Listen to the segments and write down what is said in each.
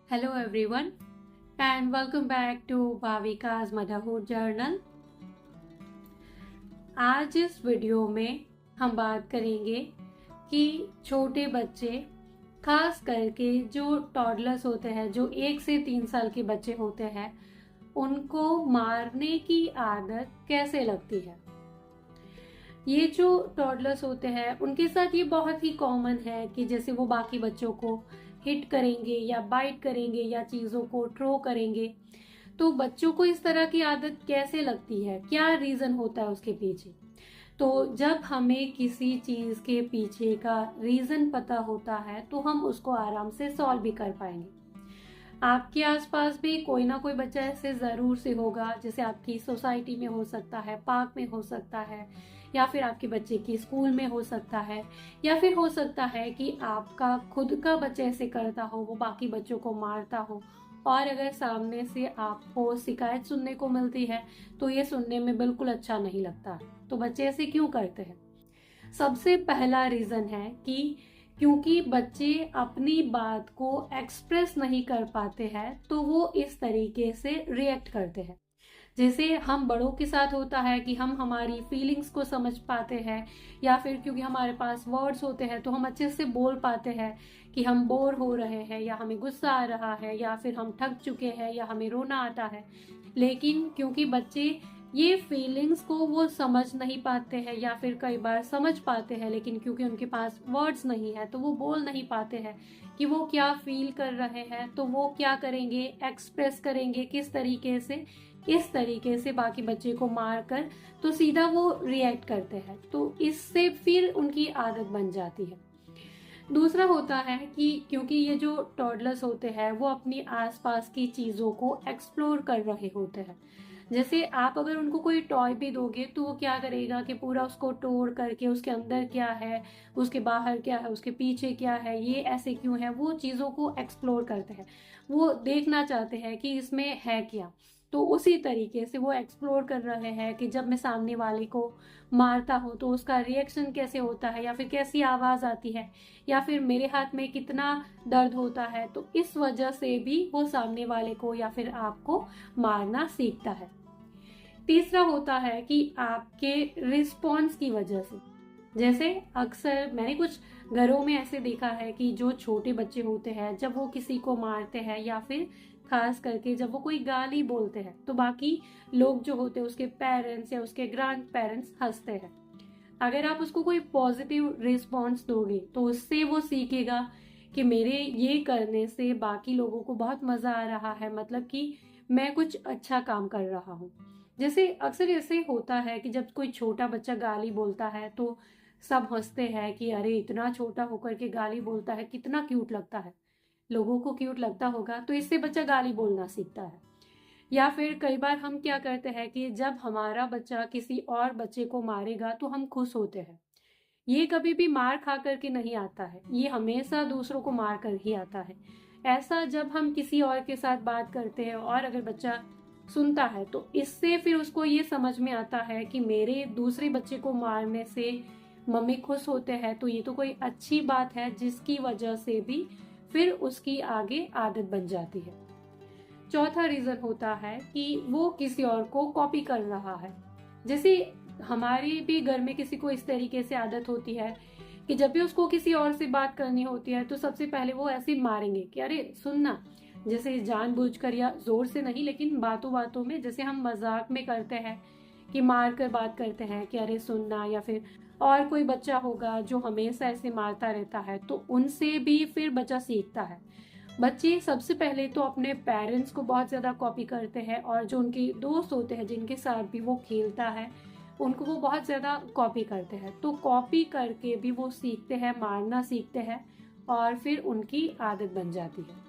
Hello everyone and welcome back to Bhavika's Motherhood Journal। आज इस video में हम बात करेंगे कि छोटे बच्चे, खास करके जो टॉडलर्स होते हैं, जो 1 से 3 साल के बच्चे होते हैं, उनको मारने की आदत कैसे लगती है। ये जो टॉडलर्स होते हैं उनके साथ ये बहुत ही कॉमन है कि जैसे वो बाकी बच्चों को हिट करेंगे या बाइट करेंगे या चीज़ों को थ्रो करेंगे। तो बच्चों को इस तरह की आदत कैसे लगती है, क्या रीज़न होता है उसके पीछे। तो जब हमें किसी चीज़ के पीछे का रीज़न पता होता है तो हम उसको आराम से सॉल्व भी कर पाएंगे। आपके आसपास भी कोई ना कोई बच्चा ऐसे ज़रूर से होगा, जैसे आपकी सोसाइटी में हो सकता है, पार्क में हो सकता है, या फिर आपके बच्चे की स्कूल में हो सकता है, या फिर हो सकता है कि आपका खुद का बच्चा ऐसे करता हो, वो बाकी बच्चों को मारता हो। और अगर सामने से आपको शिकायत सुनने को मिलती है तो ये सुनने में बिल्कुल अच्छा नहीं लगता। तो बच्चे ऐसे क्यों करते हैं? सबसे पहला रीज़न है कि क्योंकि बच्चे अपनी बात को एक्सप्रेस नहीं कर पाते हैं तो वो इस तरीके से रिएक्ट करते हैं। जैसे हम बड़ों के साथ होता है कि हम हमारी फीलिंग्स को समझ पाते हैं, या फिर क्योंकि हमारे पास वर्ड्स होते हैं तो हम अच्छे से बोल पाते हैं कि हम बोर हो रहे हैं या हमें गुस्सा आ रहा है या फिर हम थक चुके हैं या हमें रोना आता है। लेकिन क्योंकि बच्चे ये फीलिंग्स को वो समझ नहीं पाते हैं, या फिर कई बार समझ पाते हैं लेकिन क्योंकि उनके पास वर्ड्स नहीं है तो वो बोल नहीं पाते हैं कि वो क्या फील कर रहे हैं। तो वो क्या करेंगे, एक्सप्रेस करेंगे किस तरीके से, इस तरीके से बाकी बच्चे को मार कर तो सीधा वो रिएक्ट करते हैं। तो इससे फिर उनकी आदत बन जाती है। दूसरा होता है कि क्योंकि ये जो टॉडलर्स होते हैं वो अपनी आसपास की चीज़ों को एक्सप्लोर कर रहे होते हैं। जैसे आप अगर उनको कोई टॉय भी दोगे तो वो क्या करेगा कि पूरा उसको तोड़ करके उसके अंदर क्या है, उसके बाहर क्या है, उसके पीछे क्या है, ये ऐसे क्यों है, वो चीज़ों को एक्सप्लोर करते हैं। वो देखना चाहते हैं कि इसमें है क्या। तो उसी तरीके से वो एक्सप्लोर कर रहे हैं कि जब मैं सामने वाले को मारता हूँ तो उसका रिएक्शन कैसे होता है, या फिर कैसी आवाज़ आती है, या फिर मेरे हाथ में कितना दर्द होता है। तो इस वजह से भी वो सामने वाले को या फिर आपको मारना सीखता है। तीसरा होता है कि आपके रिस्पॉन्स की वजह से, जैसे अक्सर मैंने कुछ घरों में ऐसे देखा है कि जो छोटे बच्चे होते हैं जब वो किसी को मारते हैं या फिर खास करके जब वो कोई गाली बोलते हैं तो बाकी लोग जो होते हैं, उसके पेरेंट्स या उसके ग्रैंड पेरेंट्स हंसते हैं। अगर आप उसको कोई पॉजिटिव रिस्पॉन्स दोगे तो उससे वो सीखेगा कि मेरे ये करने से बाकी लोगों को बहुत मज़ा आ रहा है, मतलब कि मैं कुछ अच्छा काम कर रहा हूँ। जैसे अक्सर ऐसे होता है कि जब कोई छोटा बच्चा गाली बोलता है तो सब हंसते हैं कि अरे इतना छोटा होकर के गाली बोलता है, कितना क्यूट लगता है। लोगों को क्यूट लगता होगा तो इससे बच्चा गाली बोलना सीखता है। या फिर कई बार हम क्या करते हैं कि जब हमारा बच्चा किसी और बच्चे को मारेगा तो हम खुश होते हैं। ये कभी भी मार खा करके नहीं आता है, ये हमेशा दूसरों को मार कर ही आता है। ऐसा जब हम किसी और के साथ बात करते हैं और अगर बच्चा सुनता है तो इससे फिर उसको ये समझ में आता है कि मेरे दूसरे बच्चे को मारने से मम्मी खुश होते हैं, तो ये तो कोई अच्छी बात है, जिसकी वजह से भी फिर उसकी आगे आदत बन जाती है। चौथा रीजन होता है कि वो किसी और को कॉपी कर रहा है। जैसे हमारे भी घर में किसी को इस तरीके से आदत होती है कि जब भी उसको किसी और से बात करनी होती है तो सबसे पहले वो ऐसे मारेंगे कि अरे सुनना, जैसे जानबूझकर या जोर से नहीं लेकिन बातों बातों में, जैसे हम मजाक में करते हैं कि मार कर बात करते हैं कि अरे सुनना। या फिर और कोई बच्चा होगा जो हमेशा ऐसे मारता रहता है तो उनसे भी फिर बच्चा सीखता है। बच्चे सबसे पहले तो अपने पेरेंट्स को बहुत ज़्यादा कॉपी करते हैं, और जो उनके दोस्त होते हैं जिनके साथ भी वो खेलता है उनको वो बहुत ज़्यादा कॉपी करते हैं। तो कॉपी करके भी वो सीखते हैं, मारना सीखते हैं, और फिर उनकी आदत बन जाती है।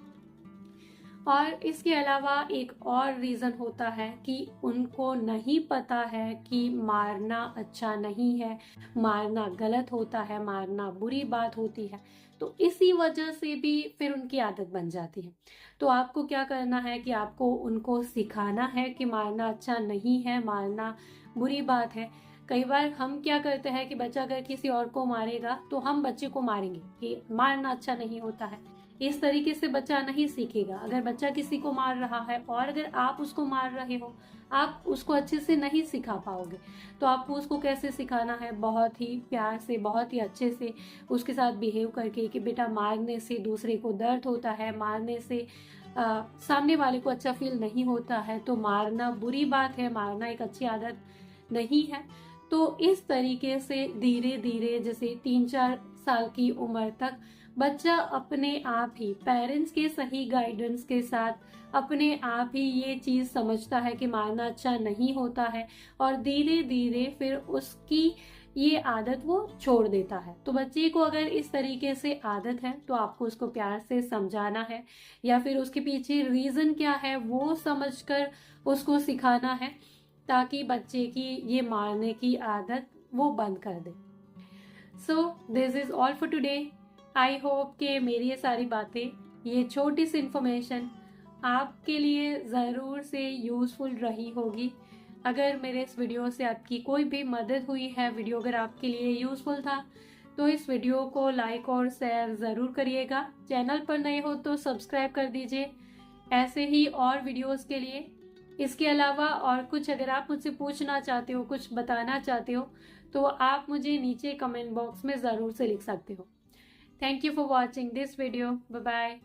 और इसके अलावा एक और रीज़न होता है कि उनको नहीं पता है कि मारना अच्छा नहीं है, मारना गलत होता है, मारना बुरी बात होती है। तो इसी वजह से भी फिर उनकी आदत बन जाती है। तो आपको क्या करना है कि आपको उनको सिखाना है कि मारना अच्छा नहीं है, मारना बुरी बात है। कई बार हम क्या करते हैं कि बच्चा अगर किसी और को मारेगा तो हम बच्चे को मारेंगे कि मारना अच्छा नहीं होता है। इस तरीके से बच्चा नहीं सीखेगा। अगर बच्चा किसी को मार रहा है और अगर आप उसको मार रहे हो, आप उसको अच्छे से नहीं सिखा पाओगे। तो आपको उसको कैसे सिखाना है, बहुत ही प्यार से, बहुत ही अच्छे से उसके साथ बिहेव करके कि बेटा मारने से दूसरे को दर्द होता है, मारने से सामने वाले को अच्छा फील नहीं होता है, तो मारना बुरी बात है, मारना एक अच्छी आदत नहीं है। तो इस तरीके से धीरे धीरे जैसे 3-4 साल की उम्र तक बच्चा अपने आप ही पेरेंट्स के सही गाइडेंस के साथ अपने आप ही ये चीज समझता है कि मारना अच्छा नहीं होता है, और धीरे धीरे फिर उसकी ये आदत वो छोड़ देता है। तो बच्चे को अगर इस तरीके से आदत है तो आपको उसको प्यार से समझाना है, या फिर उसके पीछे रीजन क्या है वो समझकर उसको सिखाना है, ताकि बच्चे की ये मारने की आदत वो बंद कर दे। So this is all for today. I hope कि मेरी ये सारी बातें, ये छोटी सी इन्फॉर्मेशन आपके लिए ज़रूर से यूज़फुल रही होगी। अगर मेरे इस वीडियो से आपकी कोई भी मदद हुई है, वीडियो अगर आपके लिए यूज़फुल था, तो इस वीडियो को लाइक और शेयर ज़रूर करिएगा। चैनल पर नए हो तो सब्सक्राइब कर दीजिए ऐसे ही और वीडियोस के लिए। इसके अलावा और कुछ अगर आप मुझसे पूछना चाहते हो, कुछ बताना चाहते हो, तो आप मुझे नीचे कमेंट बॉक्स में ज़रूर से लिख सकते हो। Thank you for watching this video. Bye bye.